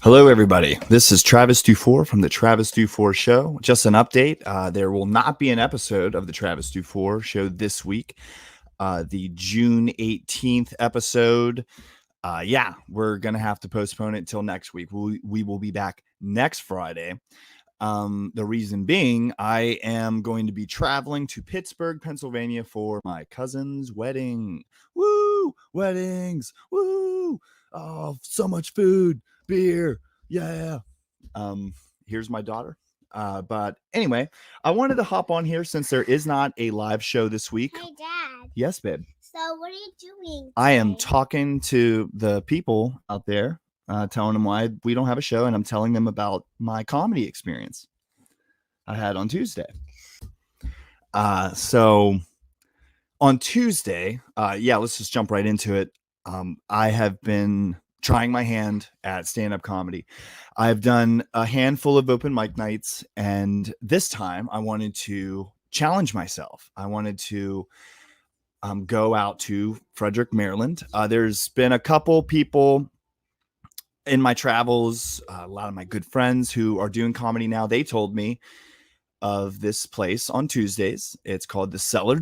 Hello, everybody. This is Travis DuFour from the Travis DuFour Show. Just an update. There will not be an episode of the Travis DuFour Show this week. The June 18th episode. We're going to have to postpone it till next week. We will be back next Friday. The reason being, I am going to be traveling to Pittsburgh, Pennsylvania for my cousin's wedding. Woo! Weddings! Woo! Oh, so much food. Beer, yeah. Here's my daughter. But anyway, I wanted to hop on here since there is not a live show this week. Hey, Dad. Yes, babe. So what are you doing today? I am talking to the people out there, telling them why we don't have a show, and I'm telling them about my comedy experience I had on Tuesday. So on Tuesday, let's just jump right into it. I have been trying my hand at stand-up comedy. I've done a handful of open mic nights, and this time I wanted to challenge myself. I wanted to go out to Frederick, Maryland. There's been a couple people in my travels, a lot of my good friends who are doing comedy now. They told me of this place on Tuesdays. It's called the Cellar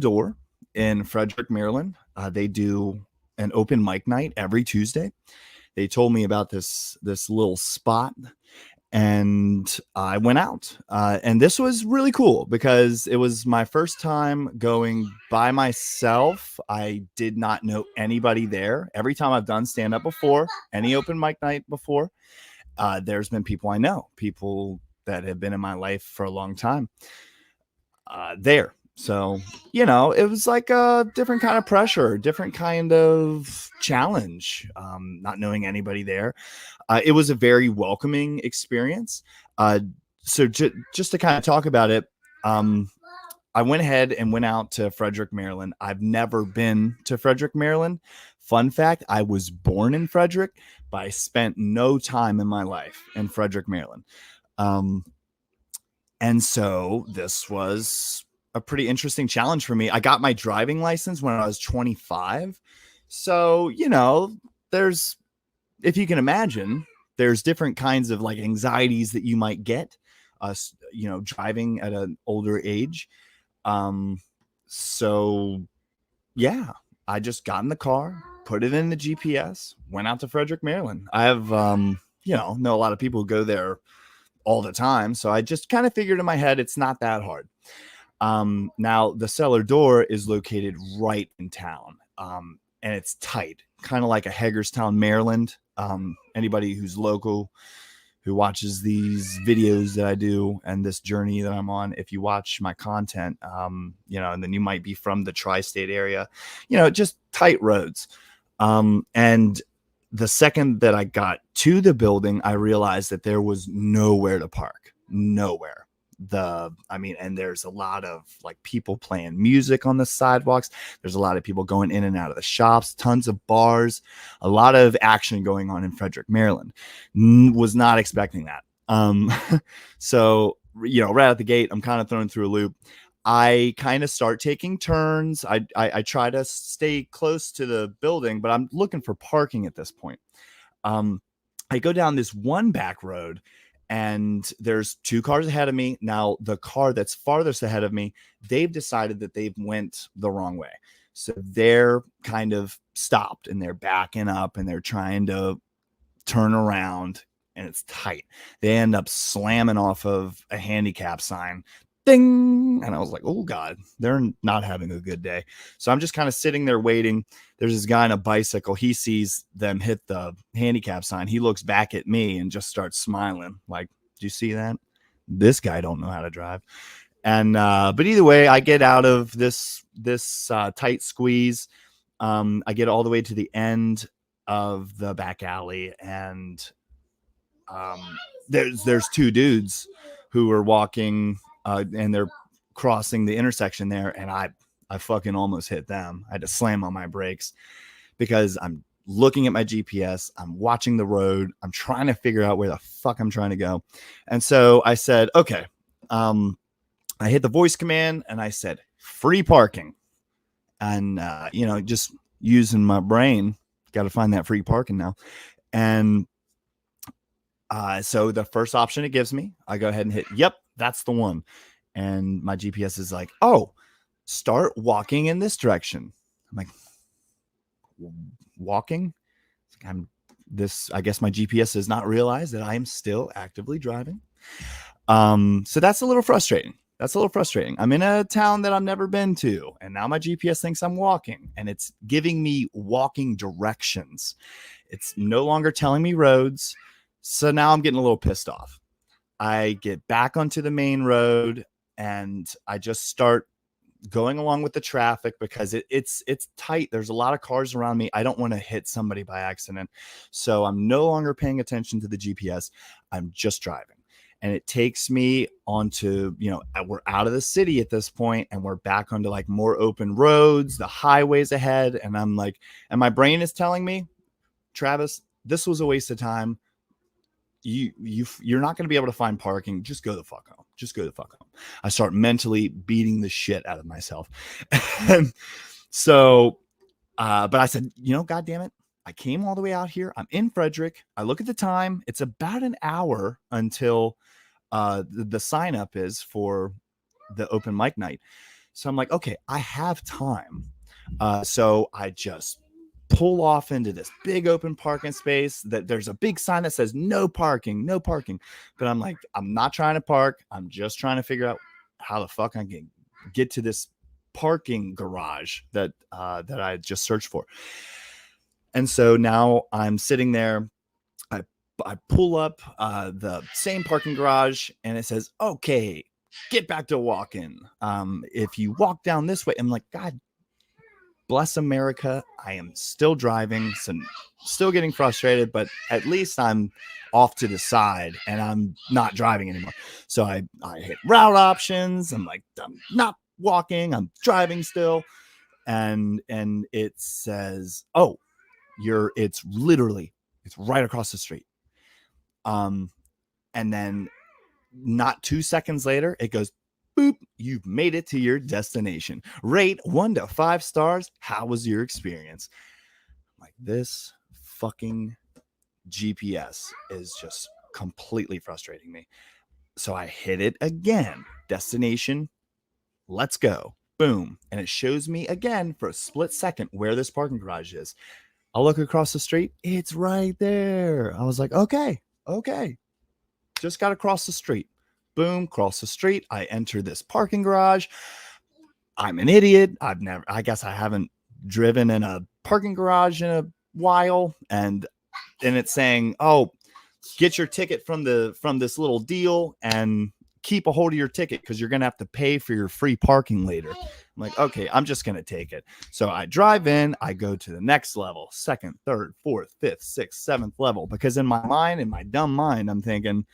in Frederick, Maryland. They do an open mic night every Tuesday. They told me about this little spot, and I went out. And this was really cool because it was my first time going by myself. I did not know anybody there. Every time I've done stand-up before, any open mic night before, there's been people I know, people that have been in my life for a long time there. So, it was like a different kind of pressure, different kind of challenge, not knowing anybody there. It was a very welcoming experience. So just to kind of talk about it, I went ahead and went out to Frederick, Maryland. I've never been to Frederick, Maryland. Fun fact, I was born in Frederick, but I spent no time in my life in Frederick, Maryland. And so this was a pretty interesting challenge for me. I got my driving license when I was 25. So, there's, if you can imagine, there's different kinds of like anxieties that you might get, driving at an older age. So yeah, I just got in the car, put it in the GPS, went out to Frederick, Maryland. I have, know a lot of people who go there all the time. So I just kind of figured in my head, it's not that hard. Now the Cellar is located right in town, and it's tight, kind of like a Hagerstown, Maryland. Anybody who's local, who watches these videos that I do and this journey that I'm on, if you watch my content, and then you might be from the tri-state area, just tight roads. And the second that I got to the building, I realized that there was nowhere to park, nowhere. And there's a lot of like people playing music on the sidewalks. There's a lot of people going in and out of the shops, tons of bars, a lot of action going on in Frederick, Maryland. Was not expecting that. So, right out the gate, I'm kind of thrown through a loop. I kind of start taking turns. I try to stay close to the building, but I'm looking for parking at this point. I go down this one back road, and there's two cars ahead of me. Now, the car that's farthest ahead of me, they've decided that they've went the wrong way. So they're kind of stopped, and they're backing up, and they're trying to turn around, and it's tight. They end up slamming off of a handicap sign. Ding! And I was like, oh God, they're not having a good day. So I'm just kind of sitting there waiting. There's this guy on a bicycle. He sees them hit the handicap sign. He looks back at me and just starts smiling. Like, do you see that? This guy don't know how to drive. And, but either way, I get out of this tight squeeze. I get all the way to the end of the back alley, and, there's two dudes who are walking, and they're crossing the intersection there, and I fucking almost hit them. I had to slam on my brakes because I'm looking at my GPS. I'm watching the road. I'm trying to figure out where the fuck I'm trying to go. And so I said, okay. I hit the voice command, and I said, free parking. And, just using my brain, got to find that free parking now. And So the first option it gives me, I go ahead and hit, yep, that's the one. And my GPS is like, oh, start walking in this direction. I'm like, walking? I guess my GPS does not realize that I am still actively driving. So that's a little frustrating. I'm in a town that I've never been to, and now my GPS thinks I'm walking, and it's giving me walking directions. It's no longer telling me roads. So now I'm getting a little pissed off. I get back onto the main road and I just start going along with the traffic because it's tight. There's a lot of cars around me. I don't want to hit somebody by accident. So I'm no longer paying attention to the GPS. I'm just driving. And it takes me onto, we're out of the city at this point and we're back onto like more open roads, the highways ahead. And I'm like, and my brain is telling me, Travis, this was a waste of time. You're not going to be able to find parking. Just go the fuck home. I start mentally beating the shit out of myself. And so, but I said, God damn it. I came all the way out here. I'm in Frederick. I look at the time. It's about an hour until the sign up is for the open mic night. So I'm like, okay, I have time. So I just pull off into this big open parking space that there's a big sign that says no parking. But I'm like, I'm not trying to park. I'm just trying to figure out how the fuck I can get to this parking garage that I just searched for. And so now I'm sitting there. I pull up the same parking garage and it says, okay, get back to walking. If you walk down this way, I'm like, God bless America. I am still driving, so still getting frustrated, but at least I'm off to the side and I'm not driving anymore. So I hit route options. I'm like, I'm not walking, I'm driving still. And it says, oh, it's right across the street. And then not 2 seconds later, it goes, boop, you've made it to your destination. Rate 1 to 5 stars. How was your experience? Like, this fucking GPS is just completely frustrating me. So I hit it again. Destination, let's go. Boom. And it shows me again for a split second where this parking garage is. I'll look across the street. It's right there. I was like, okay. Just got to cross the street. Boom, cross the street. I enter this parking garage. I'm an idiot. I guess I haven't driven in a parking garage in a while. And it's saying, oh, get your ticket from this little deal and keep a hold of your ticket because you're going to have to pay for your free parking later. I'm like, okay, I'm just going to take it. So I drive in, I go to the next level, 2nd, 3rd, 4th, 5th, 6th, 7th level, because in my dumb mind, I'm thinking,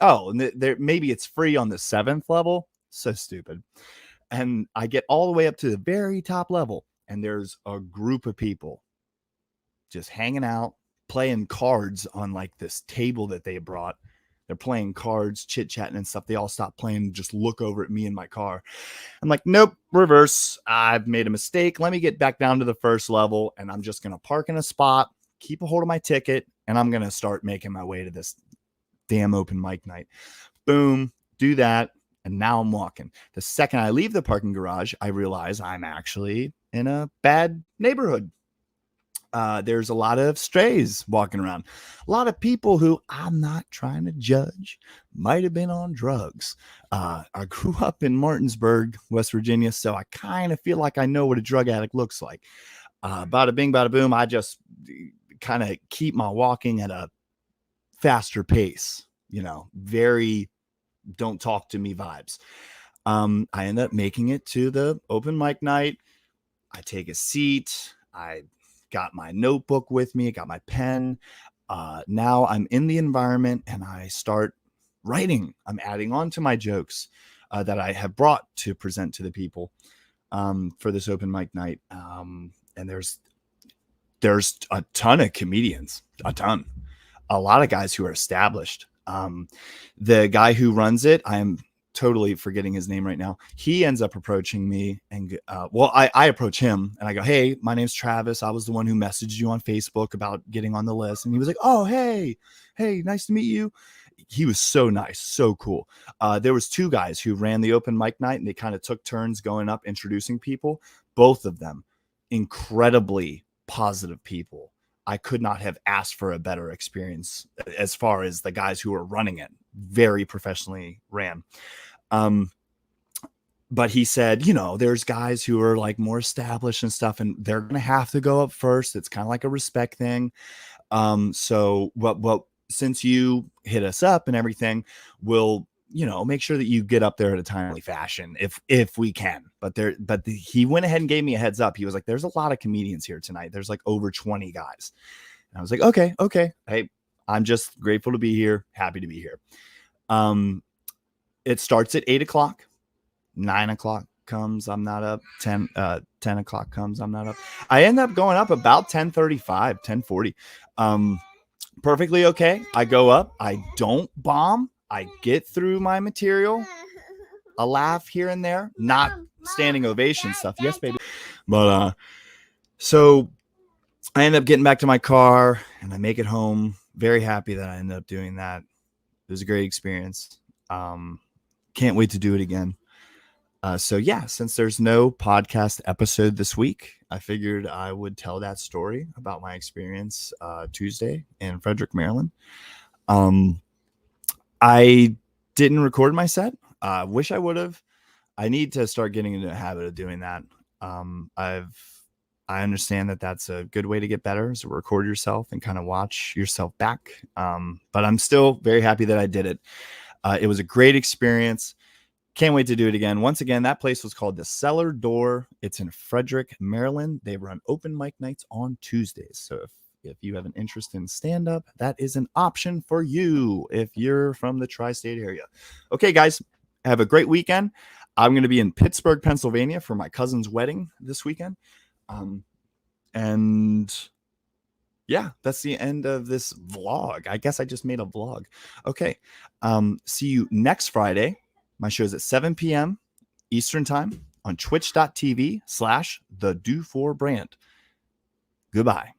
oh, maybe it's free on the 7th level. So stupid. And I get all the way up to the very top level, and there's a group of people just hanging out, playing cards on like this table that they brought. They're playing cards, chit-chatting and stuff. They all stop playing, just look over at me in my car. I'm like, nope, reverse. I've made a mistake. Let me get back down to the 1st level, and I'm just going to park in a spot, keep a hold of my ticket, and I'm going to start making my way to this damn open mic night. Boom, do that, and now I'm walking. The second I leave the parking garage, I realize I'm actually in a bad neighborhood. There's a lot of strays walking around. A lot of people who I'm not trying to judge might have been on drugs. I grew up in Martinsburg, West Virginia, so I kind of feel like I know what a drug addict looks like. Bada bing, bada boom. I just kind of keep my walking at a faster pace, very don't talk to me vibes. I end up making it to the open mic night. I take a seat. I got my notebook with me. I got my pen. Now I'm in the environment and I start writing. I'm adding on to my jokes that I have brought to present to the people for this open mic night. And there's a ton of comedians, a lot of guys who are established. The guy who runs it, I'm totally forgetting his name right now. He ends up approaching me and I approach him and I go, hey, my name's Travis. I was the one who messaged you on Facebook about getting on the list. And he was like, oh, hey, nice to meet you. He was so nice, so cool. There was 2 guys who ran the open mic night and they kind of took turns going up, introducing people. Both of them, incredibly positive people. I could not have asked for a better experience as far as the guys who were running it. Very professionally ran. But he said, there's guys who are like more established and stuff, and they're going to have to go up first. It's kind of like a respect thing. So since you hit us up and everything, we'll, make sure that you get up there at a timely fashion if we can. But he went ahead and gave me a heads up. He was like, there's a lot of comedians here tonight. There's like over 20 guys. And I was like, okay. Hey, I'm just grateful to be here. Happy to be here. It starts at 8:00. 9:00 comes, I'm not up. 10 o'clock comes, I'm not up. I end up going up about 10:35, 10:40. Perfectly okay. I go up. I don't bomb. I get through my material. A laugh here and there. Not standing ovation stuff. Yes, baby. But so I end up getting back to my car and I make it home. Very happy that I ended up doing that. It was a great experience. Can't wait to do it again. So yeah, since there's no podcast episode this week, I figured I would tell that story about my experience Tuesday in Frederick, Maryland. I didn't record my set. Wish I would have. I need to start getting into a habit of doing that. I understand that that's a good way to get better, is to record yourself and kind of watch yourself back. But I'm still very happy that I did it. It was a great experience. Can't wait to do it again. Once again, that place was called the Cellar Door. It's in Frederick, Maryland. They run open mic nights on Tuesdays. So if you have an interest in stand-up, that is an option for you if you're from the tri-state area. Okay, guys, have a great weekend. I'm going to be in Pittsburgh, Pennsylvania for my cousin's wedding this weekend. And yeah, that's the end of this vlog. I guess I just made a vlog. Okay. See you next Friday. My show is at 7 p.m. Eastern time on twitch.tv/the DuFour brand. Goodbye.